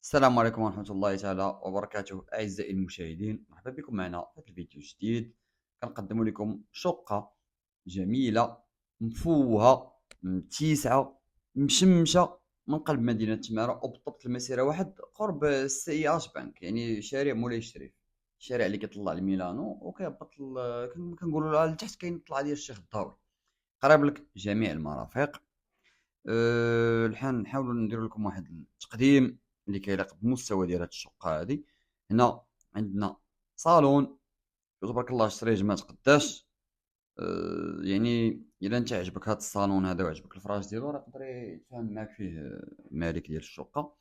السلام عليكم ورحمة الله تعالى وبركاته أعزائي المشاهدين، مرحبا بكم معنا في هذا الفيديو الجديد. كنقدم لكم شقة جميلة مفوهة متيسعة مشمشة من قلب مدينة تمارا، وبالضبط المسيرة واحد قرب السي اش بنك، يعني شارع مولاي الشريف، الشارع اللي كيطلع لميلانو وكيهبط كنقولوا لها لتحت كاين الطلعة ديال الشيخ الضاوي، قريب لك جميع المرافق. الحين نحاولوا نديروا لكم واحد التقديم اللي كيليق بالمستوى ديال هاد الشقة هادي. هنا عندنا صالون تبارك الله الشريجمات قداش. يعني الا انت عجبك هاد الصالون هذا وعجبك الفراش ديالو راه يقدر يتفاهم معاك فيه مالك ديال الشقة.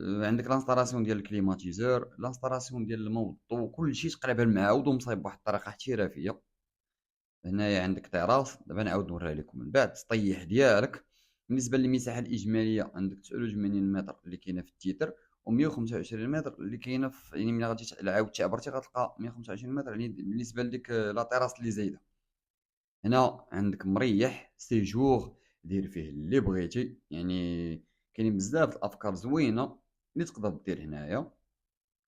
عندك لانستالاسيون ديال الكليماتيزور، لانستالاسيون ديال الماء والضو، كلشي تقريبا معاود ومصايب بواحد الطريقة احترافية. هنايا عندك تيراس، دابا نعاود نوريها لكم من بعد السطيح ديالك. بالنسبه للمساحه الاجماليه عندك 89 متر اللي كاينه في التيتر، و125 متر اللي كاينه في، يعني ملي غادي عاود عبرتي غتلقى 125 متر يعني بالنسبه لديك لا تيراس اللي زايده. هنا عندك مريح سيجور، دير فيه اللي بغيتي، يعني كاينين بزاف الافكار زوينه اللي تقدر دير هنايا.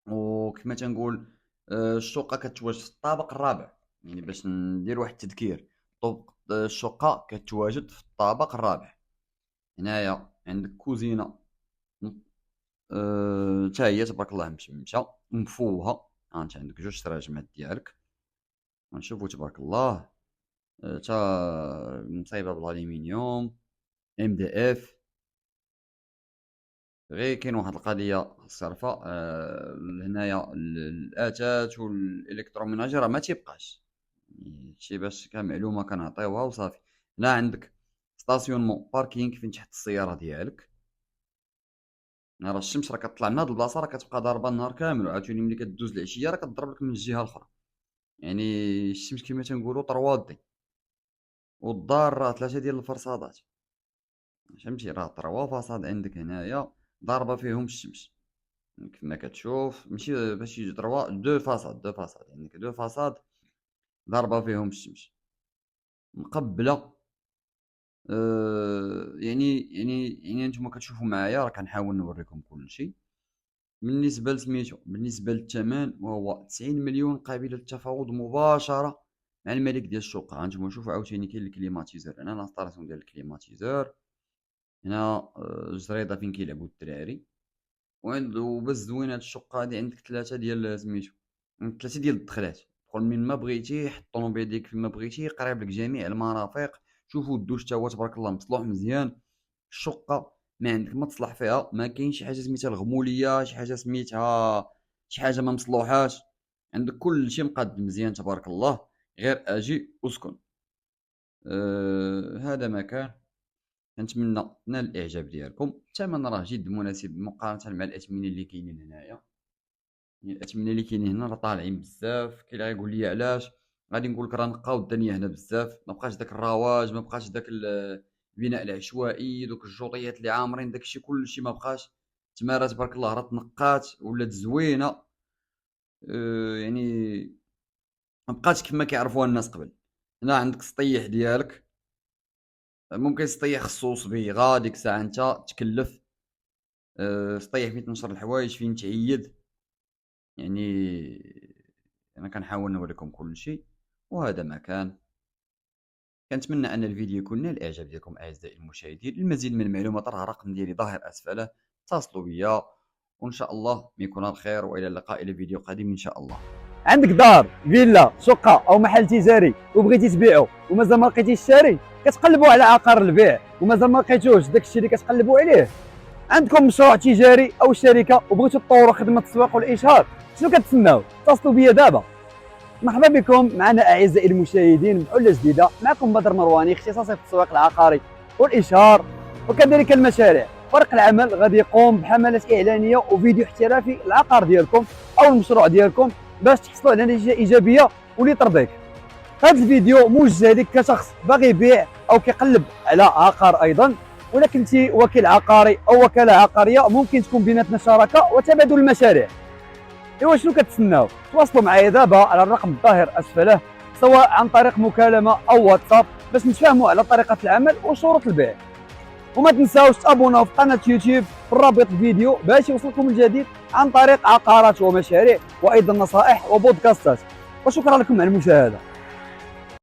وكما تنقول الشقه كتواجد في الطابق الرابع، يعني باش ندير واحد التذكير، طوق الشقه كتواجد في الطابق الرابع. هنايا عندك كوزينه حتى هي تبارك الله مشمشه ومفوهه. انت عندك جوج تراجمات ديالك غنشوفوا تبارك الله، حتى مصايبه بالالومنيوم ام دي اف. غير كاين واحد القضيه صارفه هنايا الاثاث والالكتروميناجي راه ما تيبقاش، يعني شي باش كمعلومه كنعطيوها وصافي. هنا عندك ستاسيونمون باركينغ فين تحط السياره ديالك. راه الشمس راه كتطلع من هاد البلاصه راه كتبقى ضاربه النهار كامل، وعاوتاني ملي كدوز العشيه راه كتضرب لك من الجهه الاخرى، يعني الشمس كما تنقولوا طروادي. والدار راه ثلاثه ديال الفرصادات، فهمتي، راه تروا فصاد عندك هنايا ضاربه فيهم الشمس كما كتشوف، ماشي باش يجي تروا دو فاصاد عندك دو فاصاد ضاربه فيهم الشمس مقبله. يعني نتوما كتشوفوا معايا راه كنحاول نوريكم كلشي. بالنسبه لسميتو، بالنسبه للثمن وهو 90 مليون قابل للتفاوض مباشره مع الملك ديال الشقه. هانتوما شوفوا عاوتاني كاين الكليماتيزور، هنا لانستالاسيون ديال الكليماتيزور، هنا الجريده فين كيلعبوا الدراري. وبس زوين هاد الشقه هادي عندك ثلاثه ديال سميتو، ثلاثه ديال الدخلات، تدخل من ما بغيتي، حط الطوموبيل ديالك فين ما بغيتي، قريب لك جميع المرافق. شوفوا الدوش تا هو تبارك الله مصلوح مزيان. الشقه ما عندك ما تصلح فيها، ما كاين شي حاجه سميتها الغموليه، شي حاجه سميتها شي حاجه ما مصلوحاش، عندك كل شيء مقاد مزيان تبارك الله. غير اجي اسكن. هذا مكان كنتمنى نال الاعجاب ديالكم. الثمن راه جد مناسب مقارنه مع الاثمنه اللي كاينين هنايا، يعني الاثمنه اللي كاينين هنا راه طالعين بزاف. كاين اللي غيقول لي علاش، غادي نقول لك راه نقاو الدنيا هنا بزاف، ما بقاش داك الرواج، ما بقاش داك البناء العشوائي، دوك الجوطيات اللي عامرين داكشي كلشي ما بقاش. تمارا تبارك الله راه تنقات ولات زوينه. يعني ما بقاتش كما كيعرفوها الناس قبل. هنا عندك سطيح ديالك، ممكن سطيح خصو صبيغه ديك الساعه انت تكلف. سطيح فين تنشر الحوايج، فين تعيد، يعني انا كنحاول نوريكم كل شيء. وهذا مكان كنتمنى ان الفيديو يكون نال الاعجاب ديالكم اعزائي المشاهدين. المزيد من المعلومات راه الرقم ديالي ظاهر اسفله، اتصلوا بيا وان شاء الله يكون الخير، والى اللقاء الى فيديو قادم ان شاء الله. عندك دار فيلا شقه او محل تجاري وبغيتي تبيعو ومازال ما لقيتيش الشاري، كتقلبوا على عقار البيع ومازال ما لقيتوش داك الشيء اللي كتقلبوا عليه، عندكم مشروع تجاري او شركه وبغيتوا تطوروا خدمه التسويق والاشهار، شنو كتسناو؟ اتصلوا بيا دابا. مرحبا بكم معنا اعزائي المشاهدين بحلة جديده. معكم بدر مرواني، اختصاصي في التسويق العقاري والاشهار وكذلك المشاريع. فريق العمل غادي يقوم بحملات اعلانيه وفيديو احترافي للعقار ديالكم او المشروع ديالكم باش تحصلوا على نتيجه ايجابيه واللي ترضيك. هذا الفيديو موجه لك كشخص باغي يبيع او كيقلب على عقار ايضا، ولا كنتي وكيل عقاري او وكاله عقاريه ممكن تكون بيناتنا شراكه وتبادل المشاريع. ايوا شنو كتسناو؟ تواصلوا معايا دابا على الرقم الظاهر اسفله، سواء عن طريق مكالمه او واتساب باش نتفاهموا على طريقه العمل وشروط البيع. وما تنساوش تابوناو في قناه يوتيوب في الرابط الفيديو باش يوصلكم الجديد عن طريق عقارات ومشاريع وايضا نصائح وبودكاستات. وشكرا لكم على المشاهده.